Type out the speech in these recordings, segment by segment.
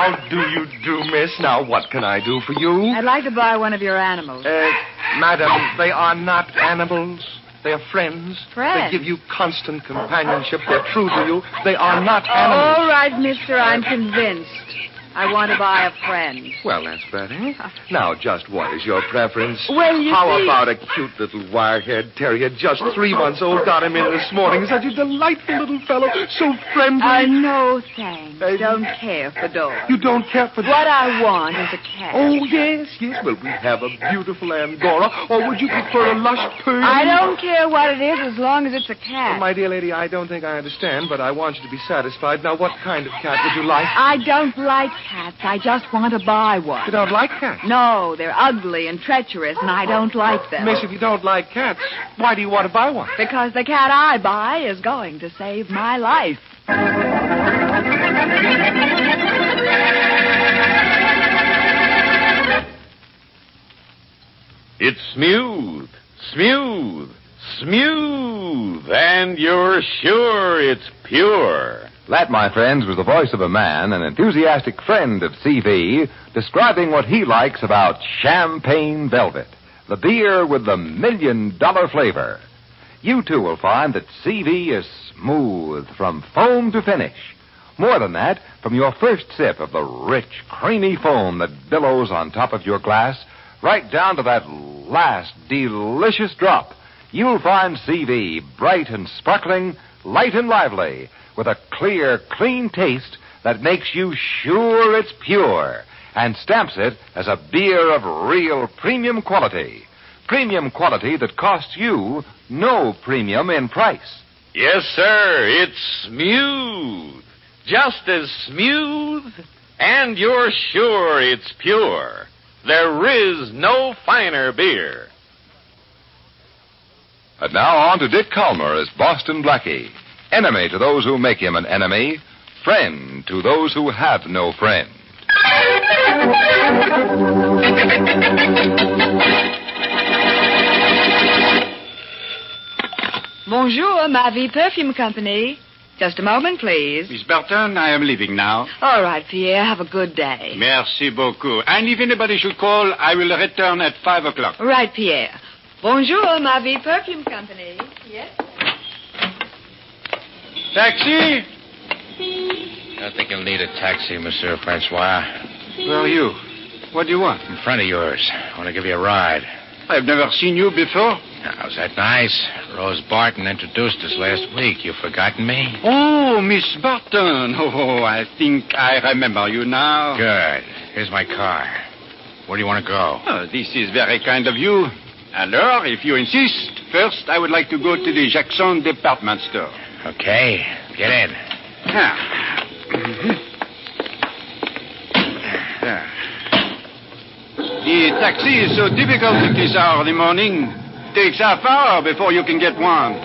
How do you do, miss? Now, what can I do for you? I'd like to buy one of your animals. Madam, they are not animals. They are friends. Friends? They give you constant companionship. They're true to you. They are not animals. All right, mister, I'm convinced. I want to buy a friend. Well, that's better. Now, just what is your preference? Well, you How see... about a cute little wire-haired terrier, just 3 months old? Got him in this morning. Such a delightful little fellow. So friendly. No, thanks. Don't care for dogs. You don't care for... What I want is a cat. Oh, yes. Well, we have a beautiful Angora. Or would you prefer a lush Persian? I don't care what it is as long as it's a cat. Well, my dear lady, I don't think I understand, but I want you to be satisfied. Now, what kind of cat would you like? I don't like cats. I just want to buy one. You don't like cats? No, they're ugly and treacherous, and I don't like them. Miss, if you don't like cats, why do you want to buy one? Because the cat I buy is going to save my life. It's smooth, and you're sure it's pure. That, my friends, was the voice of a man, an enthusiastic friend of CV, describing what he likes about Champagne Velvet, the beer with the $1 million flavor. You, too, will find that CV is smooth from foam to finish. More than that, from your first sip of the rich, creamy foam that billows on top of your glass, right down to that last delicious drop, you'll find CV bright and sparkling, light and lively, with a clear, clean taste that makes you sure it's pure and stamps it as a beer of real premium quality. Premium quality that costs you no premium in price. Yes, sir, it's smooth. Just as smooth, and you're sure it's pure. There is no finer beer. And now on to Dick Calmer as Boston Blackie. Enemy to those who make him an enemy. Friend to those who have no friend. Bonjour, ma vie Perfume Company. Just a moment, please. Miss Barton, I am leaving now. All right, Pierre. Have a good day. Merci beaucoup. And if anybody should call, I will return at 5 o'clock. Right, Pierre. Bonjour, ma vie Perfume Company. Yes? Taxi? I think you'll need a taxi, Monsieur Francois. Where are you? What do you want? In front of yours. I want to give you a ride. I've never seen you before. How's that nice? Rose Barton introduced us last week. You forgotten me? Oh, Miss Barton. Oh, I think I remember you now. Good. Here's my car. Where do you want to go? Oh, this is very kind of you. Alors, if you insist, first I would like to go to the Jackson department store. Okay. Get in. The taxi is so difficult at this hour of the morning. Takes half hour before you can get one.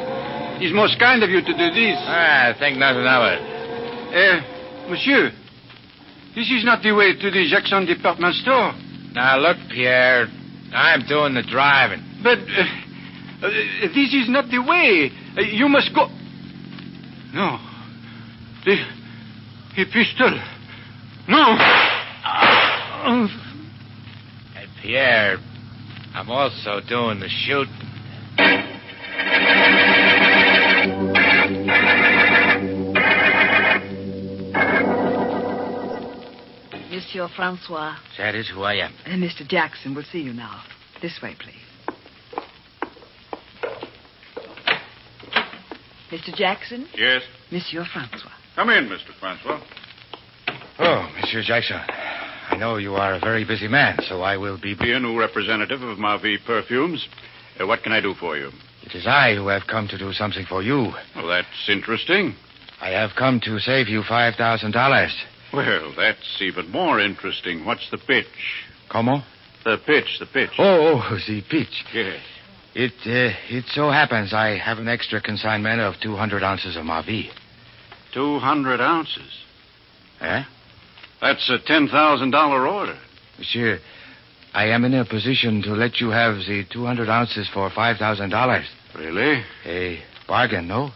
It's most kind of you to do this. I think nothing of it. Monsieur, this is not the way to the Jackson department store. Now, look, Pierre, I'm doing the driving. But this is not the way. You must go... No. The pistol. No. Hey, Pierre, I'm also doing the shooting. Monsieur Francois. That is who I am. Mr. Jackson will see you now. This way, please. Mr. Jackson? Yes? Monsieur Francois. Come in, Mr. Francois. Oh, Monsieur Jackson, I know you are a very busy man, so I will be... The new representative of Marvie Perfumes. What can I do for you? It is I who have come to do something for you. Well, that's interesting. I have come to save you $5,000. Well, that's even more interesting. What's the pitch? Como? The pitch. Oh, the pitch. Yes. It so happens I have an extra consignment of 200 ounces of Marvie. 200 ounces? Eh? That's a $10,000 order. Monsieur, I am in a position to let you have the 200 ounces for $5,000. Really? A bargain, no?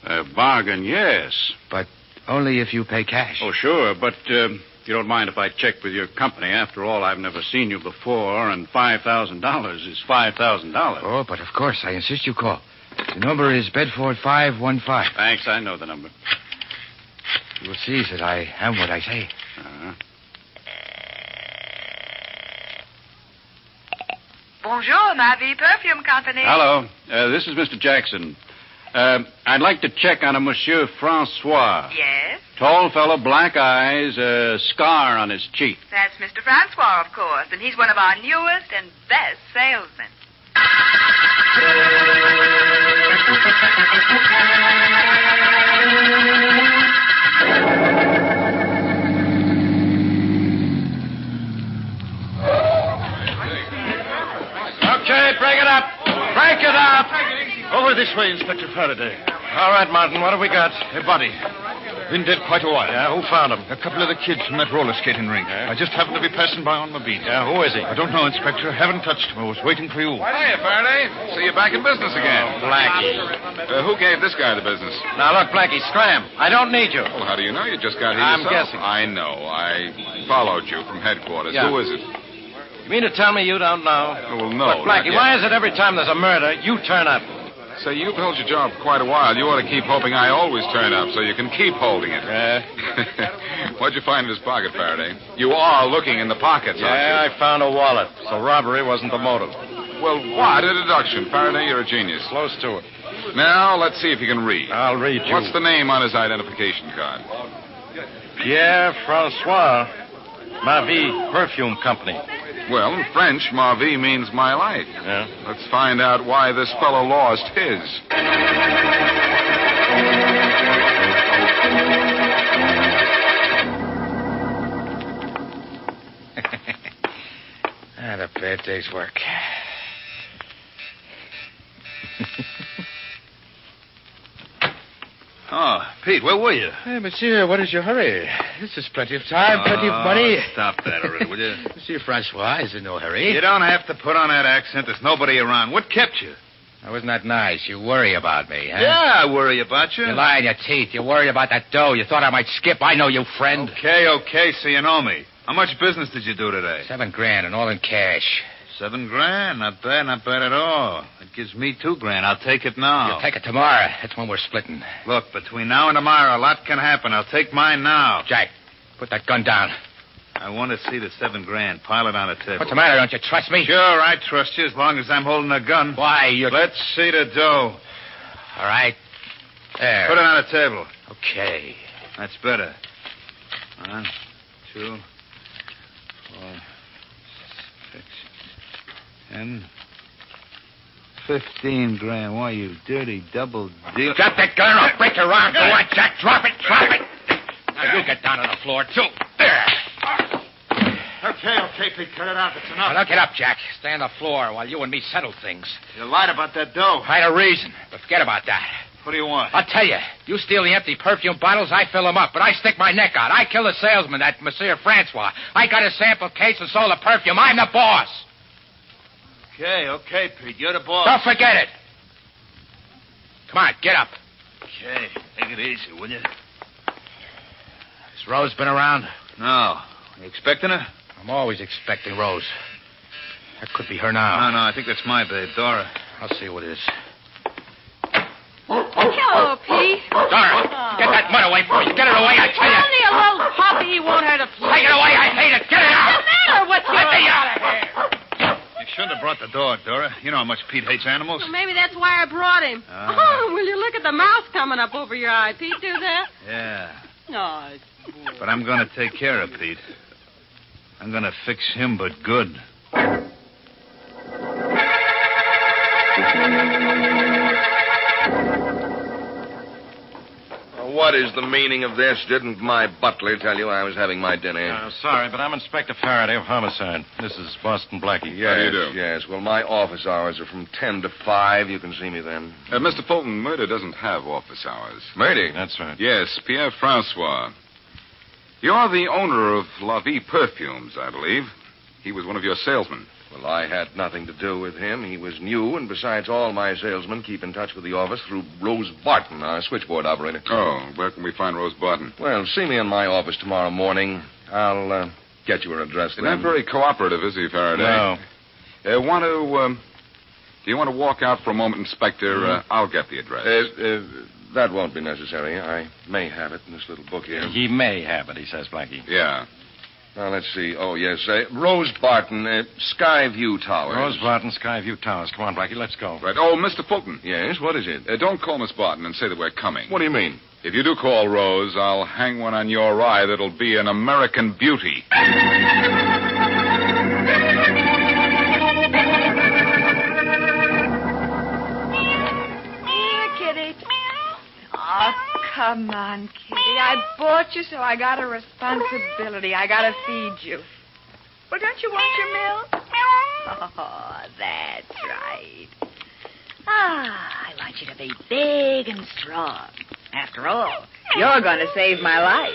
A bargain, yes. But only if you pay cash. Oh, sure, but If you don't mind if I check with your company. After all, I've never seen you before, and $5,000 is $5,000. Oh, but of course, I insist you call. The number is Bedford 515. Thanks, I know the number. You will see that I am what I say. Uh-huh. Bonjour, ma vie perfume company. Hello. This is Mr. Jackson. I'd like to check on a Monsieur Francois. Yes, Tall fellow, black eyes, a scar on his cheek. that's Mr. Francois, of course, and he's one of our newest and best salesmen. Okay, break it up. Break it up. Over this way, Inspector Farraday. All right, Martin, what have we got? A body. Been dead quite a while. Yeah, who found him? A couple of the kids from that roller skating rink. I just happened to be passing by on my beat. Yeah, who is he? I don't know, Inspector. Haven't touched him. I was waiting for you. Hiya, Faraday. See you back in business again. Blackie. Who gave this guy the business? Now, look, Blackie, scram. I don't need you. Well, how do you know? You just got here I'm yourself. guessing. I know. I followed you from headquarters. Yeah. Who is it? You mean to tell me you don't know? Oh, well, no. Look, Blackie, why is it every time there's a murder, you turn up? Say, you've held your job for quite a while. You ought to keep hoping I always turn up so you can keep holding it. What'd you find in his pocket, Faraday? You are looking in the pockets, aren't you? I found a wallet, so robbery wasn't the motive. Well, what a deduction. Faraday, you're a genius. Close to it. Now, let's see if you can read. I'll read you. What's the name on his identification card? Pierre Francois, Ma Vie Perfume Company. Well, in French, ma vie means my life. Yeah? Let's find out why this fellow lost his. A bad day's work. Oh, Pete, where were you? Hey, monsieur, what is your hurry? This is plenty of time, plenty of money. Stop that already, will you? Monsieur Francois is in no hurry. You don't have to put on that accent. There's nobody around. What kept you? That wasn't that nice. You worry about me, huh? Yeah, I worry about you. You lie in your teeth. You worried about that dough. You thought I might skip. I know you, friend. Okay, so you know me. How much business did you do today? $7,000 and all in cash. $7,000. Not bad at all. It gives me $2,000. I'll take it now. You'll take it tomorrow. That's when we're splitting. Look, between now and tomorrow, a lot can happen. I'll take mine now. Jack, put that gun down. I want to see the $7,000. Pile it on the table. What's the matter? Don't you trust me? Sure, I trust you as long as I'm holding a gun. Why, you... Let's see the dough. All right. There. Put it on the table. Okay. That's better. 1, 2, 4, 6, 10, $15,000. Why, you dirty double deal. Drop that gun or I'll break your arm. Go on, Jack. Drop it. Now, you get down on the floor, too. There. Okay, Pete, cut it out. It's enough. Now, get up, Jack. Stay on the floor while you and me settle things. You lied about that dough. I had a reason, but forget about that. What do you want? I'll tell you. You steal the empty perfume bottles, I fill them up, but I stick my neck out. I kill the salesman, that Monsieur Francois. I got a sample case and sold the perfume. I'm the boss. Okay, Pete, you're the boss. Don't forget it. Come on, get up. Okay, take it easy, will you? Has Rose been around? No. You expecting her? I'm always expecting Rose. That could be her now. No, I think that's my babe, Dora. I'll see who it is. Hello, Pete. Dora, get that mud away from me. Get it away, I tell you. Only a little puppy. He won't hurt a flea. Take it away. I hate it. Get it out. What's the matter with you? Let me out of here. You shouldn't have brought the dog, Dora. You know how much Pete hates animals. Well, maybe that's why I brought him. Oh, will you look at the mouse coming up over your eye? Pete, do that? Yeah. No. But I'm going to take care of Pete. I'm going to fix him, but good. What is the meaning of this? Didn't my butler tell you I was having my dinner? Sorry, but I'm Inspector Farraday of Homicide. This is Boston Blackie. Yes, How do you do? Yes. Well, my office hours are from 10 to 5. You can see me then. Mr. Fulton, murder doesn't have office hours. Murder? That's right. Yes, Pierre Francois. You're the owner of La Vie Perfumes, I believe. He was one of your salesmen. Well, I had nothing to do with him. He was new, and besides, all my salesmen keep in touch with the office through Rose Barton, our switchboard operator. Oh, where can we find Rose Barton? Well, see me in my office tomorrow morning. I'll get you her address He's then. not very cooperative, is he, Faraday? No. Do you want to walk out for a moment, Inspector? I'll get the address. That won't be necessary. I may have it in this little book here. He may have it, he says, Blackie. Yeah. Now, let's see. Oh, yes. Rose Barton, Skyview Towers. Rose Barton, Skyview Towers. Come on, Blackie, let's go. Right. Oh, Mr. Fulton. Yes, what is it? Don't call Miss Barton and say that we're coming. What do you mean? If you do call Rose, I'll hang one on your eye that'll be an American beauty. Kitty. Oh, come on, Kitty. I bought you, so I got a responsibility. I got to feed you. Well, don't you want your milk? Oh, that's right. I want you to be big and strong. After all, you're going to save my life.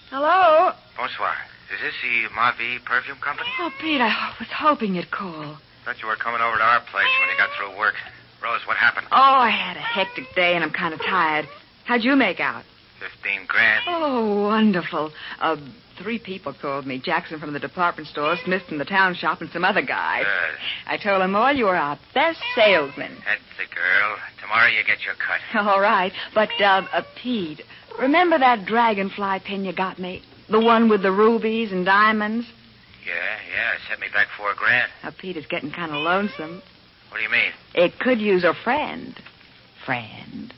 Hello? Bonsoir. Is this the Mavi Perfume Company? Oh, Pete, I was hoping you'd call. Thought you were coming over to our place when you got through work. Rose, what happened? Oh, I had a hectic day, and I'm kind of tired. How'd you make out? 15 grand. Oh, wonderful. 3 people called me. Jackson from the department store, Smith from the town shop, and some other guy. Good. I told them all you were our best salesman. That's the girl. Tomorrow you get your cut. All right. But, Pete, remember that dragonfly pin you got me? The one with the rubies and diamonds? Yeah. Set me back 4 grand. Now, Pete, it's getting kind of lonesome. What do you mean? It could use a friend. Friend.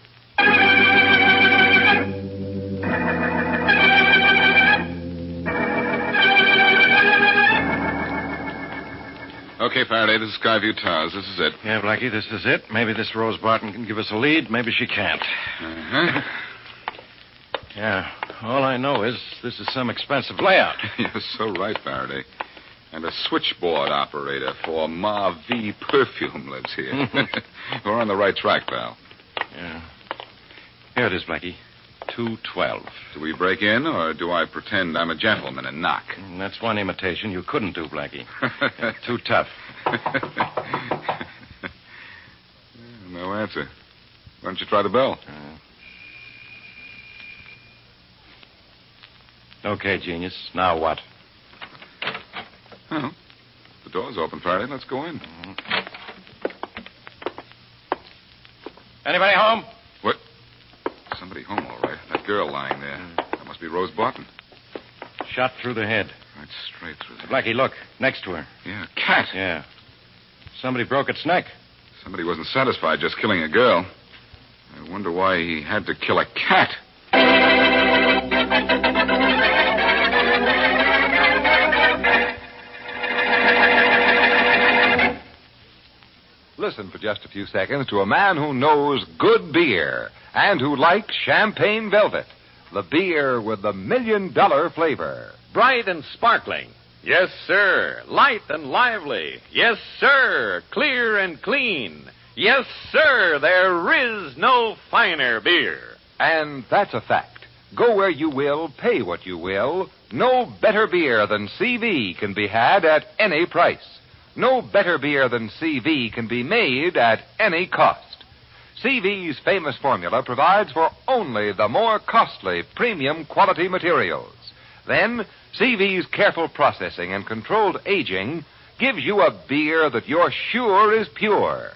Okay, Faraday, this is Skyview Towers. This is it. Yeah, Blackie, this is it. Maybe this Rose Barton can give us a lead. Maybe she can't. Uh-huh. Yeah. All I know is this is some expensive layout. You're so right, Faraday. And a switchboard operator for Mavi Perfume lives here. We're on the right track, pal. Yeah. Here it is, Blackie. 212. Do we break in, or do I pretend I'm a gentleman and knock? That's one imitation you couldn't do, Blackie. Too tough. No answer. Why don't you try the bell? Okay, genius. Now what? Well, the door's open, Faraday. Let's go in. Anybody home? What? Somebody home, all right. That girl lying there. That must be Rose Barton. Shot through the head. Right straight through the... Blackie, look. Next to her. Yeah, a cat. Yeah. Somebody broke its neck. Somebody wasn't satisfied just killing a girl. I wonder why he had to kill a cat. Listen for just a few seconds to a man who knows good beer and who likes champagne velvet, the beer with the $1 million flavor. Bright and sparkling. Yes, sir. Light and lively. Yes, sir. Clear and clean. Yes, sir. There is no finer beer. And that's a fact. Go where you will, pay what you will. No better beer than CV can be had at any price. No better beer than CV can be made at any cost. CV's famous formula provides for only the more costly premium quality materials. Then, CV's careful processing and controlled aging gives you a beer that you're sure is pure.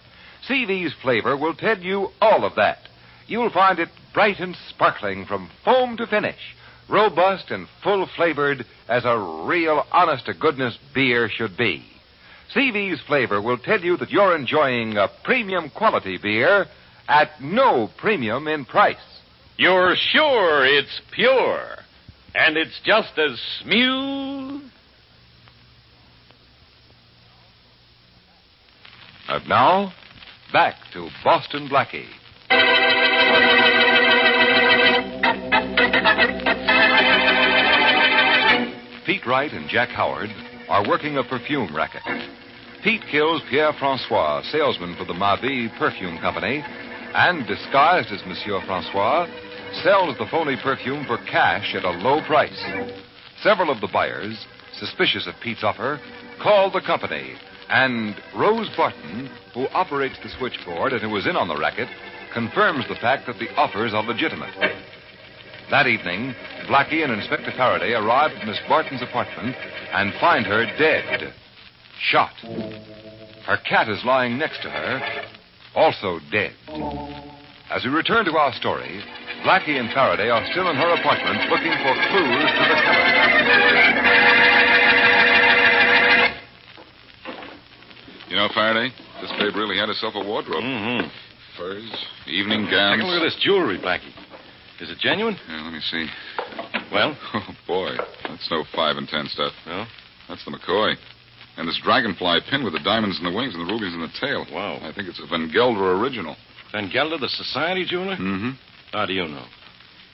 CV's flavor will tell you all of that. You'll find it bright and sparkling from foam to finish, robust and full-flavored as a real honest-to-goodness beer should be. CV's flavor will tell you that you're enjoying a premium quality beer at no premium in price. You're sure it's pure, and it's just as smooth. And now, back to Boston Blackie. Pete Wright and Jack Howard are working a perfume racket. Pete kills Pierre Francois, salesman for the Mavi Perfume Company, and, disguised as Monsieur Francois, sells the phony perfume for cash at a low price. Several of the buyers, suspicious of Pete's offer, call the company, and Rose Barton, who operates the switchboard and who is in on the racket, confirms the fact that the offers are legitimate. That evening, Blackie and Inspector Farraday arrive at Miss Barton's apartment and find her dead. Shot. Her cat is lying next to her, also dead. As we return to our story, Blackie and Farraday are still in her apartment looking for clues to the killer. You know, Faraday, this babe really had herself a wardrobe. Mm-hmm. Furs, evening gowns. Take a look at this jewelry, Blackie. Is it genuine? Yeah, let me see. Well? Oh, boy. That's no 5 and 10 stuff. No? That's the McCoy. And this dragonfly pin with the diamonds in the wings and the rubies in the tail. Wow. I think it's a Van Gelder original. Van Gelder, the society jeweler? Mm-hmm. How do you know?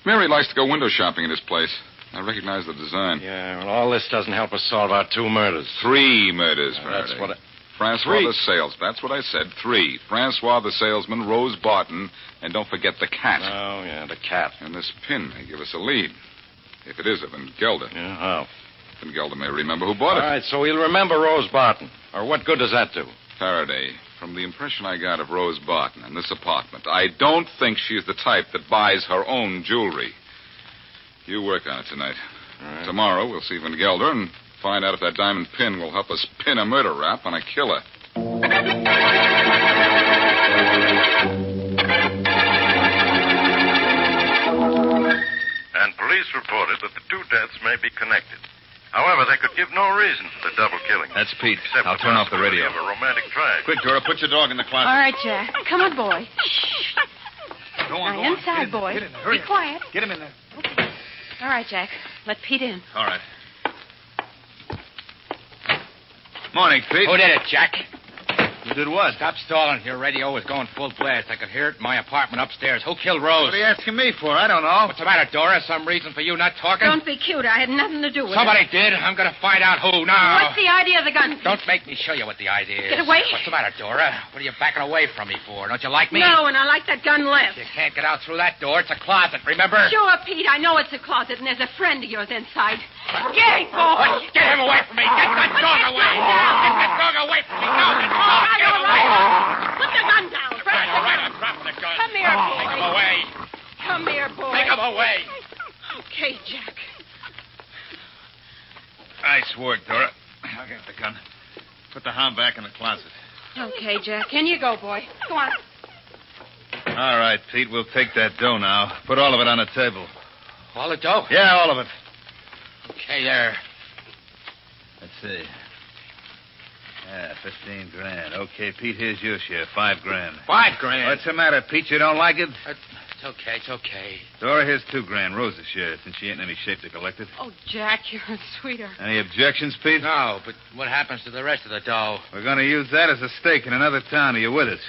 Mary likes to go window shopping at his place. I recognize the design. Yeah, well, all this doesn't help us solve our 2 murders. 3 murders, Faraday. That's what Francois the salesman. That's what I said. 3. Francois the salesman, Rose Barton, and don't forget the cat. Oh, yeah, the cat. And this pin may give us a lead. If it is a Van Gelder. Yeah, how? Van Gelder may remember who bought it. All right, so he'll remember Rose Barton. Or what good does that do? Faraday, from the impression I got of Rose Barton in this apartment, I don't think she's the type that buys her own jewelry. You work on it tonight. All right. Tomorrow, we'll see Van Gelder and find out if that diamond pin will help us pin a murder rap on a killer. And police reported that the 2 deaths may be connected. However, they could give no reason for the double killing. That's Pete. Except I'll turn off the radio. Of a romantic drive. Quick, Dora, put your dog in the closet. All right, Jack. Come on, boy. Go on, Now, go on. inside, boy. Get in there. Hurry Be up. quiet. Get him in there. All right, Jack. Let Pete in. All right. Morning, Pete. Who did it, Jack? Who did what? Stop stalling. Your radio was going full blast. I could hear it in my apartment upstairs. Who killed Rose? What are you asking me for? I don't know. What's the matter, Dora? Some reason for you not talking? Don't be cute. I had nothing to do with Somebody it. did. I'm going to find out who now. What's the idea of the gun? Don't make me show you what the idea is. Get away. What's the matter, Dora? What are you backing away from me for? Don't you like me? No, and I like that gun less. You can't get out through that door. It's a closet, remember? Sure, Pete. I know it's a closet, and there's a friend of yours inside. Get, boy. Get him away from me. Get that dog away. Get that dog away from me. No, get him away. Put the gun down. All right, I'm dropping the gun. Come here, boy. Take him away. Come here, boy. Take him away. Okay, Jack. Nice work, Dora. I'll get the gun. Put the hound back in the closet. Okay, Jack. In you go, boy. Go on. All right, Pete, we'll take that dough now. Put all of it on the table. All the dough? Yeah, all of it. Okay, there. Let's see. Yeah, 15 grand. Okay, Pete, here's your share, 5 grand. 5 grand. What's the matter, Pete? You don't like it? It's okay, it's okay. Dora, here's 2 grand. Rose's share, since she ain't in any shape to collect it. Oh, Jack, you're a sweeter. Any objections, Pete? No, but what happens to the rest of the dough? We're going to use that as a stake in another town. Are you with us?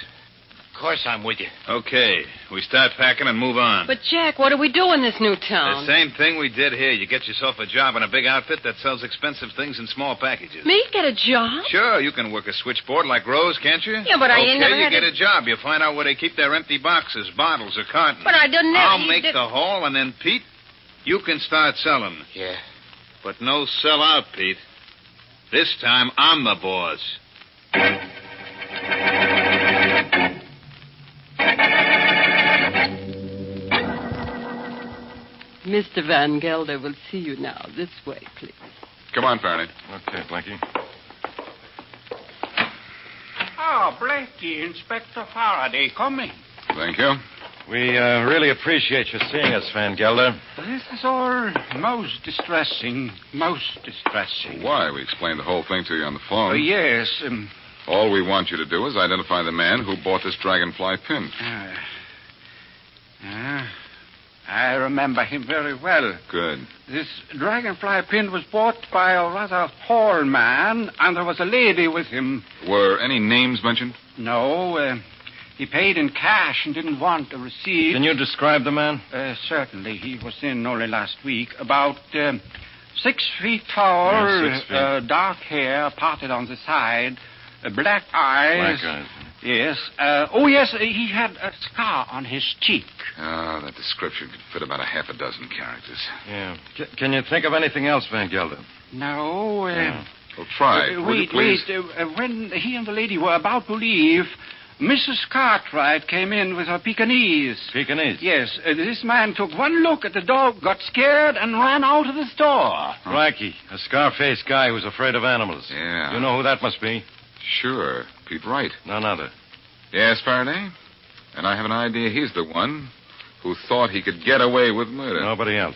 Of course I'm with you. Okay. We start packing and move on. But, Jack, what do we do in this new The town? same thing we did here. You get yourself a job in a big outfit that sells expensive things in small packages. Me get a job? Sure, you can work a switchboard like Rose, can't you? Yeah, but I ain't never Okay, you had get a- a job. You find out where they keep their empty boxes, bottles, or cartons. But I didn't know. I'll make the haul, and then, Pete, you can start selling. Yeah. But no sell out, Pete. This time, I'm the boss. Mr. Van Gelder will see you now. This way, please. Come on, Faraday. Okay, Blackie. Oh, Blackie, Inspector Farraday, come in. Thank you. We really appreciate you seeing us, Van Gelder. This is all most distressing, most distressing. Why? We explained the whole thing to you on the phone. Oh, yes. All we want you to do is identify the man who bought this dragonfly pin. I remember him very well. Good. This dragonfly pin was bought by a rather tall man, and there was a lady with him. Were any names mentioned? No, he paid in cash and didn't want a receipt. Can you describe the man? Certainly. He was in only last week. About 6 feet tall, Yeah, 6 feet. dark hair parted on the side, black eyes. Black eyes. Yes. Yes, he had a scar on his cheek. Ah, that description could fit about 6 characters. Yeah. Can you think of anything else, Van Gelder? No. Yeah. Well, try. Would you Wait, please? When he and the lady were about to leave, Mrs. Cartwright came in with her Pekingese. Pekingese? Yes. This man took one look at the dog, got scared, and ran out of the store. Blackie, a scar-faced guy who's afraid of animals. Yeah. You know who that must be? Sure. Pete Wright. None other. Yes, Faraday? And I have an idea he's the one who thought he could get away with murder. Nobody else.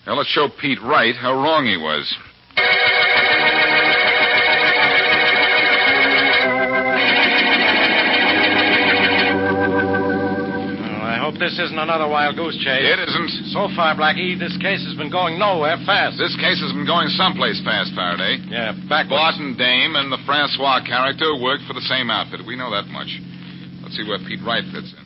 Now, let's show Pete Wright how wrong he was. This isn't another wild goose chase. It isn't. So far, Blackie, this case has been going nowhere fast. This case has been going someplace fast, Faraday. Yeah, backwards. Barton Dame and the Francois character worked for the same outfit. We know that much. Let's see where Pete Wright fits in.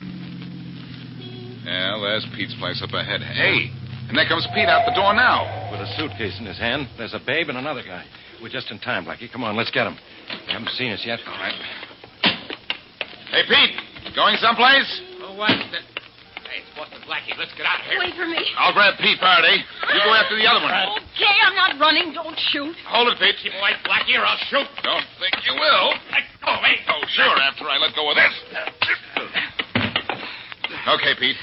Yeah, there's Pete's place up ahead. Hey, and there comes Pete out the door now. With a suitcase in his hand. There's a babe and another guy. We're just in time, Blackie. Come on, let's get him. They haven't seen us yet. All right. Hey, Pete, going someplace? Oh, what? Hey, it's Boston Blackie. Let's get out of here. Wait for me. I'll grab Pete, Faraday. You go after the other one. Okay, I'm not running. Don't shoot. Hold it, Pete. Keep away, Blackie, or I'll shoot. Don't think you will. Let go of me. Oh, sure, after I let go of this. Okay, Pete.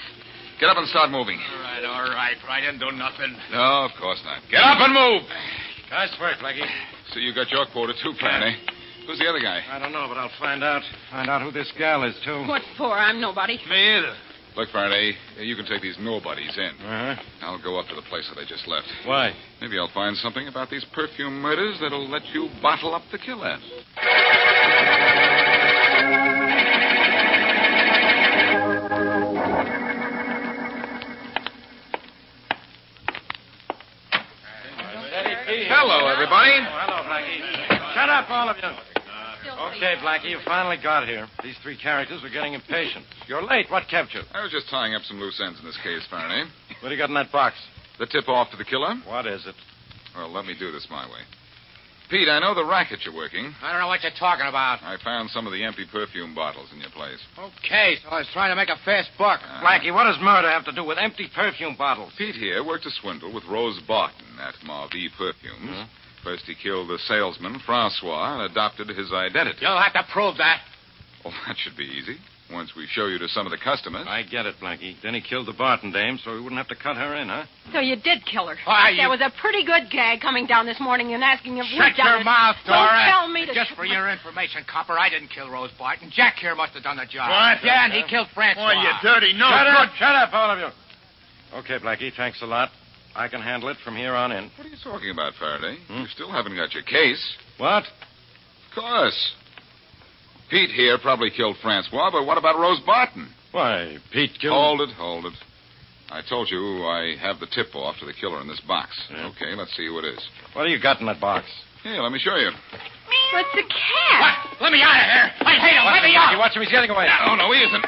Get up and start moving. All right. But I didn't do nothing. No, of course not. Get up and move. Nice work, Blackie. So you got your quota, too, Faraday. Who's the other guy? I don't know, but I'll find out. Find out who this gal is, too. What for? I'm nobody. Me either. Look, Faraday, you can take these nobodies in. Uh-huh. I'll go up to the place that they just left. Why? Maybe I'll find something about these Perfume murders that'll let you bottle up the killer. Hello, everybody. Hello, Blackie. Shut up, all of you. Okay, Blackie, you finally got here. These three characters were getting impatient. You're late. What kept you? I was just tying up some loose ends in this case, Faraday. What do you got in that box? The tip-off to the killer? What is it? Well, let me do this my way. Pete, I know the racket you're working. I don't know what you're talking about. I found some of the empty perfume bottles in your place. Okay, so I was trying to make a fast buck. Blackie, what does murder have to do with empty perfume bottles? Pete here worked a swindle with Rose Barton at Marvie Perfumes. Huh? First, he killed the salesman, Francois, and adopted his identity. You'll have to prove that. Oh, that should be easy. Once we show you to some of the customers. I get it, Blackie. Then he killed the Barton dame so he wouldn't have to cut her in, huh? So you did kill her. Why, There was a pretty good gag coming down this morning and asking if we'd Shut done your it. mouth, Don't Dora. tell me to... Just for your information, Copper, I didn't kill Rose Barton. Jack here must have done the job. What? Yeah, and he killed Francois. Oh, you dirty no. Shut up, all of you. Okay, Blackie, thanks a lot. I can handle it from here on in. What are you talking about, Faraday? You still haven't got your case. What? Of course. Pete here probably killed Francois, but what about Rose Barton? Why, Pete killed... Hold it. I told you I have the tip-off to the killer in this box. Yeah. Okay, let's see who it is. What do you got in that box? Here, let me show you. What's the cat? What? Let me out of here. I hate him. Let me out. Watch him. He's getting away. Oh, no, he isn't.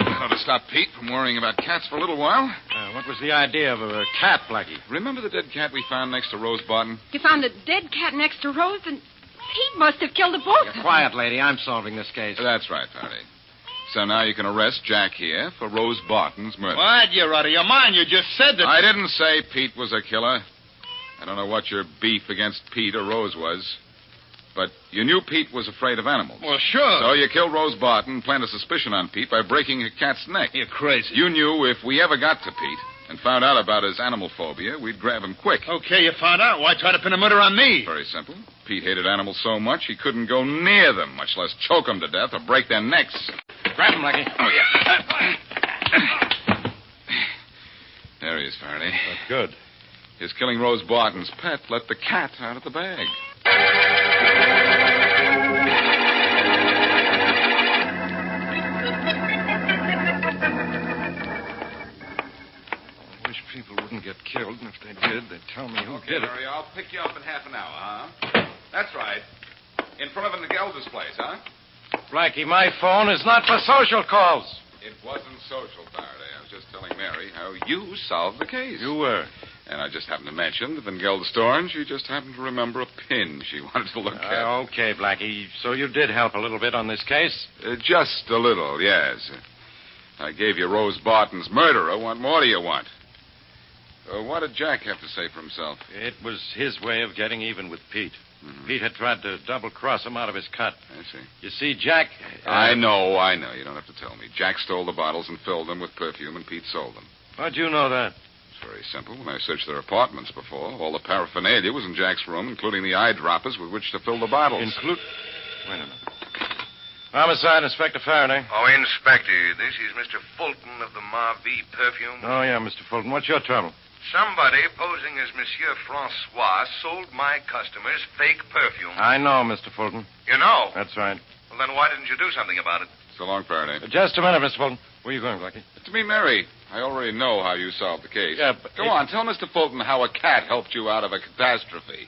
That ought to stop Pete from worrying about cats for a little while. What was the idea of a cat, Blackie? Remember the dead cat we found next to Rose Barton? You found a dead cat next to Rose, and Pete must have killed the both of them. Quiet, lady. I'm solving this case. That's right, Faraday. So now you can arrest Jack here for Rose Barton's murder. What? You're out of your mind. You just said that. I didn't say Pete was a killer. I don't know what your beef against Pete or Rose was. But you knew Pete was afraid of animals. Well, sure. So you killed Rose Barton and planted suspicion on Pete by breaking a cat's neck. You're crazy. You knew if we ever got to Pete and found out about his animal phobia, we'd grab him quick. Okay, you found out. Why try to pin a murder on me? Very simple. Pete hated animals so much he couldn't go near them, much less choke them to death or break their necks. Grab him, Blackie. Oh, yeah. There he is, Faraday. That's good. His killing Rose Barton's pet let the cat out of the bag. I wish people wouldn't get killed, and if they did, they'd tell me who did it. Mary, I'll pick you up in half an hour, huh? That's right. In front of an Gelder's place, huh? Blackie, my phone is not for social calls. It wasn't social, Faraday. I was just telling Mary how you solved the case. You were. And I just happened to mention the Van Gelder store, and she just happened to remember a pin she wanted to look at. Okay, Blackie. So you did help a little bit on this case? Just a little, yes. I gave you Rose Barton's murderer. What more do you want? What did Jack have to say for himself? It was his way of getting even with Pete. Mm-hmm. Pete had tried to double-cross him out of his cut. I see. You see, Jack... I know. You don't have to tell me. Jack stole the bottles and filled them with perfume, and Pete sold them. How'd you know that? It's very simple. When I searched their apartments before, all the paraphernalia was in Jack's room, including the eyedroppers with which to fill the bottles. Wait a minute. Homicide, Inspector Farraday. Oh, Inspector, this is Mr. Fulton of the Marvie Perfume. Oh, yeah, Mr. Fulton. What's your trouble? Somebody posing as Monsieur Francois sold my customers fake perfume. I know, Mr. Fulton. You know? That's right. Well, then why didn't you do something about it? So long, Faraday. Just a minute, Mr. Fulton. Where are you going, Blackie? To me, Mary. I already know how you solved the case. Yeah, but... Go on, tell Mr. Fulton how a cat helped you out of a catastrophe.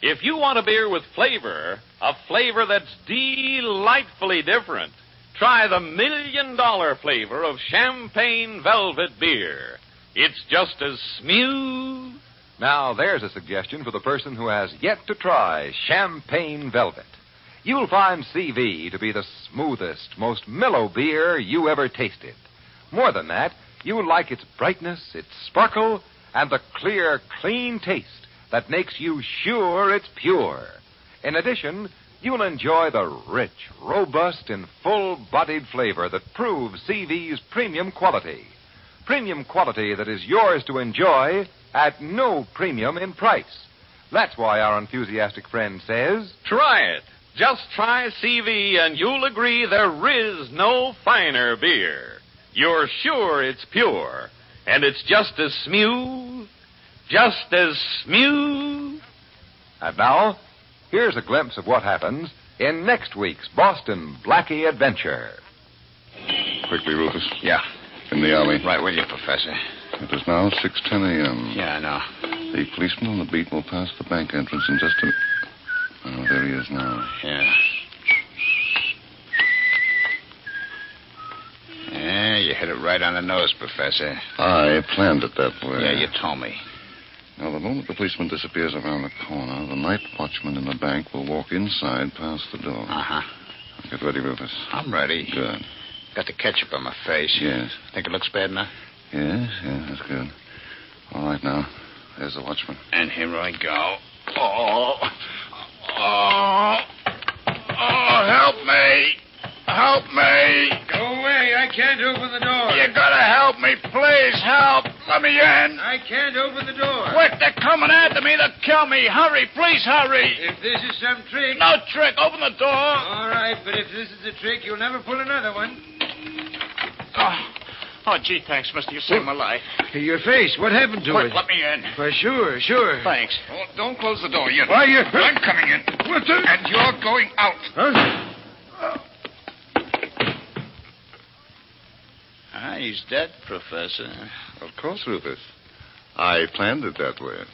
If you want a beer with flavor, a flavor that's delightfully different, try the $1 million flavor of Champagne Velvet beer. It's just as smooth. Now, there's a suggestion for the person who has yet to try Champagne Velvet. You'll find CV to be the smoothest, most mellow beer you ever tasted. More than that, you'll like its brightness, its sparkle, and the clear, clean taste that makes you sure it's pure. In addition, you'll enjoy the rich, robust, and full-bodied flavor that proves CV's premium quality. Premium quality that is yours to enjoy at no premium in price. That's why our enthusiastic friend says... Try it. Just try CV and you'll agree there is no finer beer. You're sure it's pure. And it's just as smooth. Just as smooth. And now, here's a glimpse of what happens in next week's Boston Blackie Adventure. Quickly, Rufus. Yeah. In the alley. Right with you, Professor. It is now 6:10 a.m. Yeah, I know. The policeman on the beat will pass the bank entrance in just a... Oh, there he is now. Yeah. Yeah, you hit it right on the nose, Professor. I planned it that way. Yeah, you told me. Now, the moment the policeman disappears around the corner, the night watchman in the bank will walk inside past the door. Uh-huh. Get ready, Rufus. I'm ready. Good. Got the ketchup on my face. Yes. Think it looks bad enough? Yes, that's good. All right, now. There's the watchman. And here I go. Oh, help me. Help me. Go away. I can't open the door. You gotta help me, please. Help. Let me in. I can't open the door. Quick, they're coming after me. They'll kill me. Hurry, please hurry. If this is some trick... No trick. Open the door. All right, but if this is a trick, you'll never pull another one. Oh, gee, thanks, mister. You saved my life. Hey, your face. What happened to Quick, it? let me in. Why, sure. Thanks. Oh, don't close the door yet. Why, you... I'm coming in. And you're going out. Huh? He's dead, Professor. Of course, Rufus. I planned it that way.